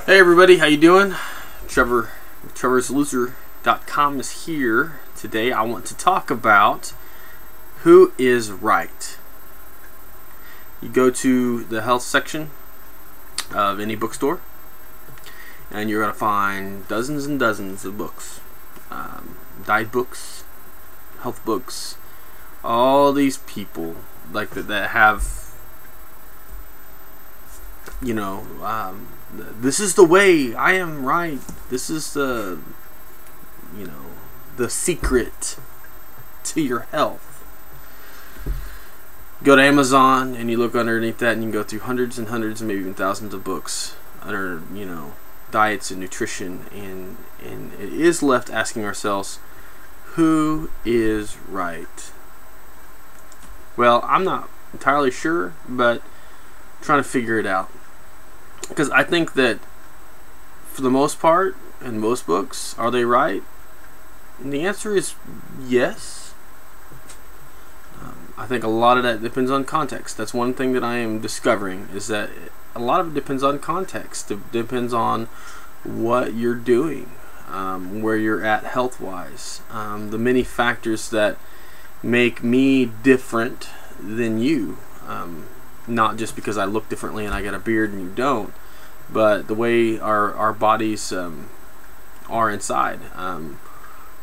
Hey everybody, how you doing? Trevor, trevorsloser.com is here. Today I want to talk about who is right. You go to the health section of any bookstore and you're going to find dozens and dozens of books. Diet books, health books, all these people like that have, you know, this is the way, I am right, this is the, you know, the secret to your health. Go to Amazon and you look underneath that and you can go through hundreds and hundreds and maybe even thousands of books under, you know, diets and nutrition, and it is left asking ourselves, who is right? Well, I'm not entirely sure, but I'm trying to figure it out. Because I think that for the most part, in most books, are they right? And the answer is yes. I think a lot of that depends on context. That's one thing that I am discovering, is that a lot of it depends on context. It depends on what you're doing, where you're at health-wise, the many factors that make me different than you. Not just because I look differently and I got a beard and you don't, but the way our bodies are inside.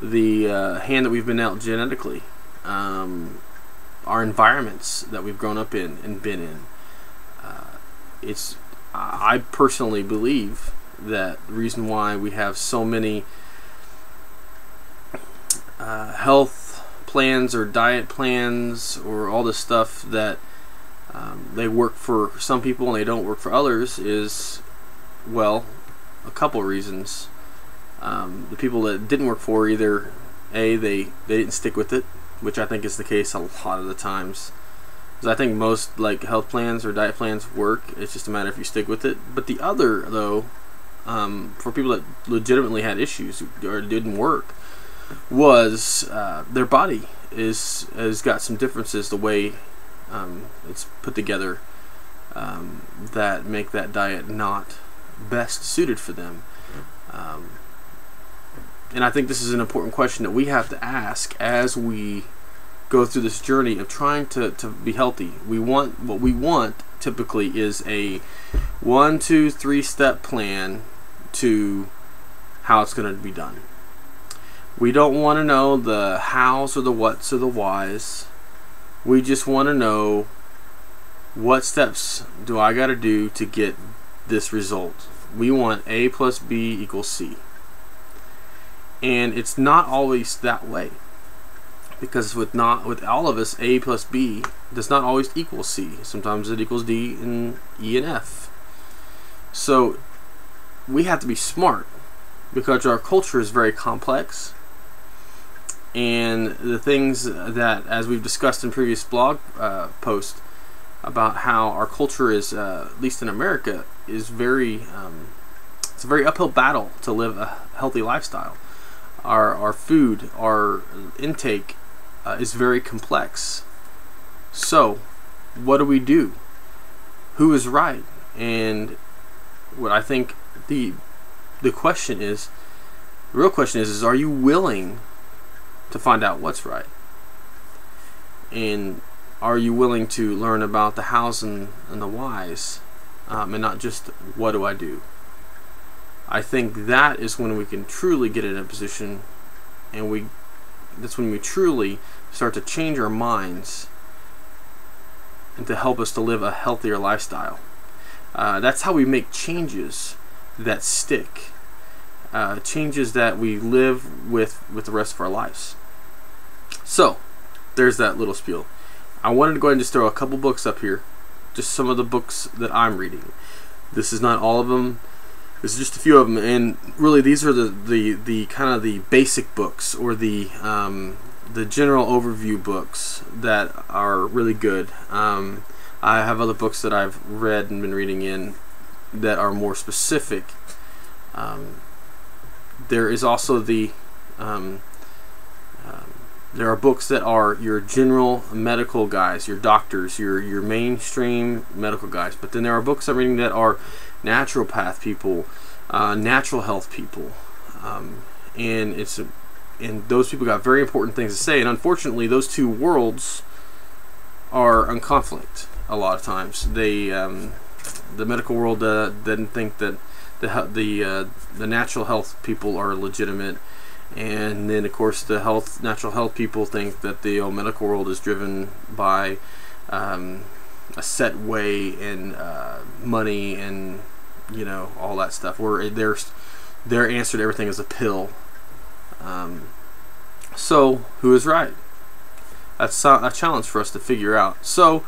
The hand that we've been dealt genetically, our environments that we've grown up in and been in. I personally believe that the reason why we have so many health plans or diet plans or all this stuff that they work for some people and they don't work for others is, well, a couple reasons. The people that didn't work for, either A, they didn't stick with it, which I think is the case a lot of the times. Because I think most like health plans or diet plans work. It's just a matter if you stick with it. But the other, though, for people that legitimately had issues or didn't work, was their body has got some differences the way it's put together, that make that diet not best suited for them. And I think this is an important question that we have to ask as we go through this journey of trying to be healthy. What we want typically is a 1, 2, 3 step plan to how it's going to be done. We don't want to know the hows or the whats or the whys. We just want to know, what steps do I got to do to get this result? We want A plus B equals C. And it's not always that way. Because with all of us, A plus B does not always equal C. Sometimes it equals D and E and F. So we have to be smart, because our culture is very complex. And the things that, as we've discussed in previous blog posts, about how our culture is, at least in America, is very, it's a very uphill battle to live a healthy lifestyle. Our food, our intake is very complex. So, what do we do? Who is right? And what I think the question is, the real question is are you willing to find out what's right? And are you willing to learn about the hows and the whys, and not just what do I do? I think that is when we can truly get in a position, and that's when we truly start to change our minds and to help us to live a healthier lifestyle. That's how we make changes that stick, changes that we live with the rest of our lives. So, there's that little spiel. I wanted to go ahead and just throw a couple books up here, just some of the books that I'm reading. This is not all of them. This is just a few of them, and really these are the kind of the basic books, or the general overview books that are really good. I have other books that I've read and been reading in that are more specific. There is also there are books that are your general medical guys, your doctors, your mainstream medical guys. But then there are books I'm reading that are naturopath people, natural health people, and those people got very important things to say. And unfortunately, those two worlds are in conflict a lot of times. The medical world doesn't think that the natural health people are legitimate, and then of course the natural health people think that the medical world is driven by a set way and money and all that stuff, where their answer to everything is a pill. So who is right? That's a challenge for us to figure out. So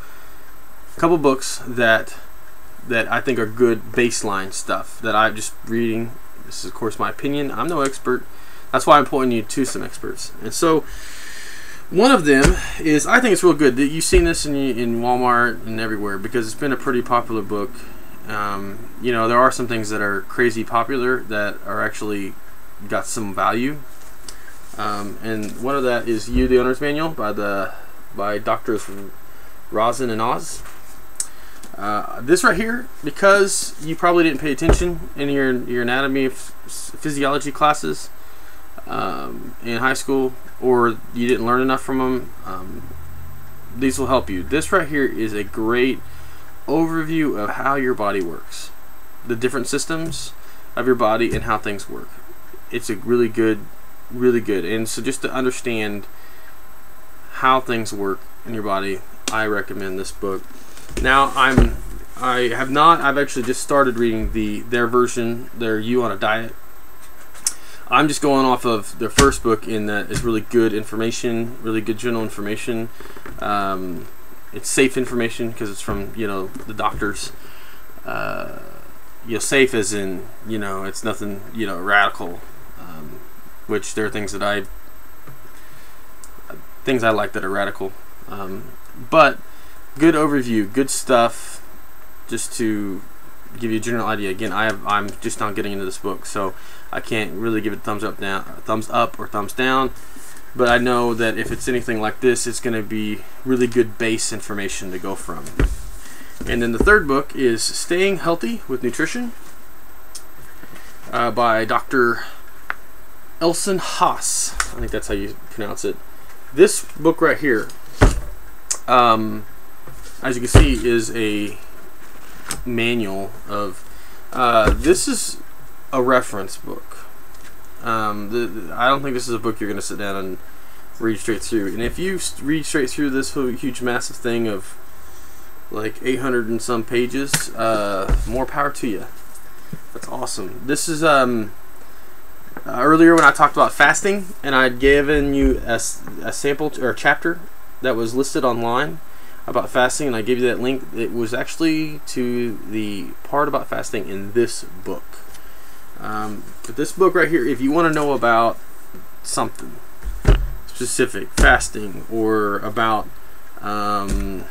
a couple books that I think are good baseline stuff that I'm just reading. This is of course my opinion. I'm no expert. That's why I'm pointing you to some experts. And so one of them is, I think it's real good. You've seen this in Walmart and everywhere because it's been a pretty popular book. There are some things that are crazy popular that are actually got some value. And one of that is You, the Owner's Manual by Doctors Rosin and Oz. This right here, because you probably didn't pay attention in your anatomy physiology classes in high school, or you didn't learn enough from them, these will help you. This right here is a great overview of how your body works, the different systems of your body and how things work. It's a really good. And so just to understand how things work in your body, I recommend this book. Now I've actually just started reading their version, their You on a Diet. I'm just going off of their first book in that it's really good information, really good general information. It's safe information because it's from the doctors. Safe as in it's nothing radical, which there are things that I like that are radical, but good overview, good stuff. Just to give you a general idea. Again, I'm just not getting into this book, so I can't really give it a thumbs up or thumbs down. But I know that if it's anything like this, it's going to be really good base information to go from. And then the third book is Staying Healthy with Nutrition by Dr. Elson Haas. I think that's how you pronounce it. This book right here, as you can see, is a manual of this is a reference book. I don't think this is a book you're going to sit down and read straight through. And if you read straight through this huge massive thing of like 800 and some pages, more power to you. That's awesome. This is earlier when I talked about fasting, and I'd given you a sample or a chapter that was listed online about fasting, and I gave you that link. It was actually to the part about fasting in this book. But this book right here, if you want to know about something specific, fasting, or about if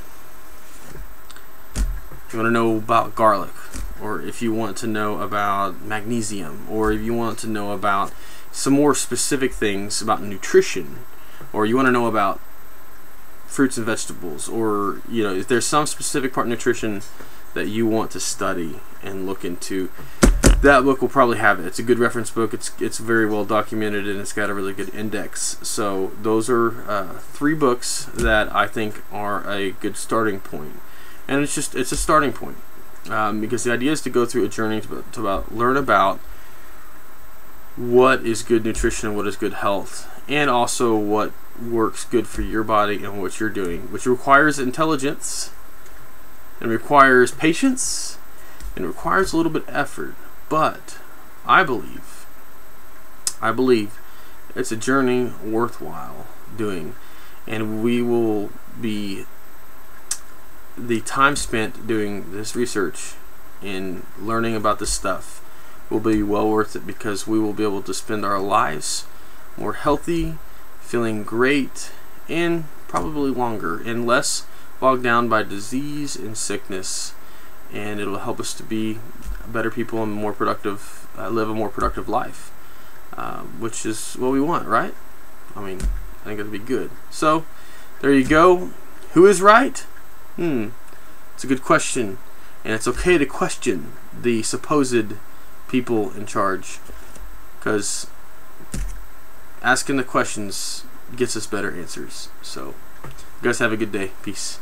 you want to know about garlic, or if you want to know about magnesium, or if you want to know about some more specific things about nutrition, or you want to know about fruits and vegetables, or if there's some specific part of nutrition that you want to study and look into, that book will probably have it. It's a good reference book. It's very well documented, and it's got a really good index. So those are 3 books that I think are a good starting point. And it's a starting point, because the idea is to go through a journey to learn about what is good nutrition and what is good health, and also what works good for your body and what you're doing, which requires intelligence and requires patience and requires a little bit of effort. But I believe it's a journey worthwhile doing, and the time spent doing this research and learning about this stuff will be well worth it, because we will be able to spend our lives more healthy, feeling great, and probably longer, and less bogged down by disease and sickness. And it'll help us to be better people and more productive, live a more productive life, which is what we want, right? I mean, I think it'll be good. So there you go. Who is right? It's a good question, and it's okay to question the supposed people in charge, because asking the questions gets us better answers. So, you guys have a good day. Peace.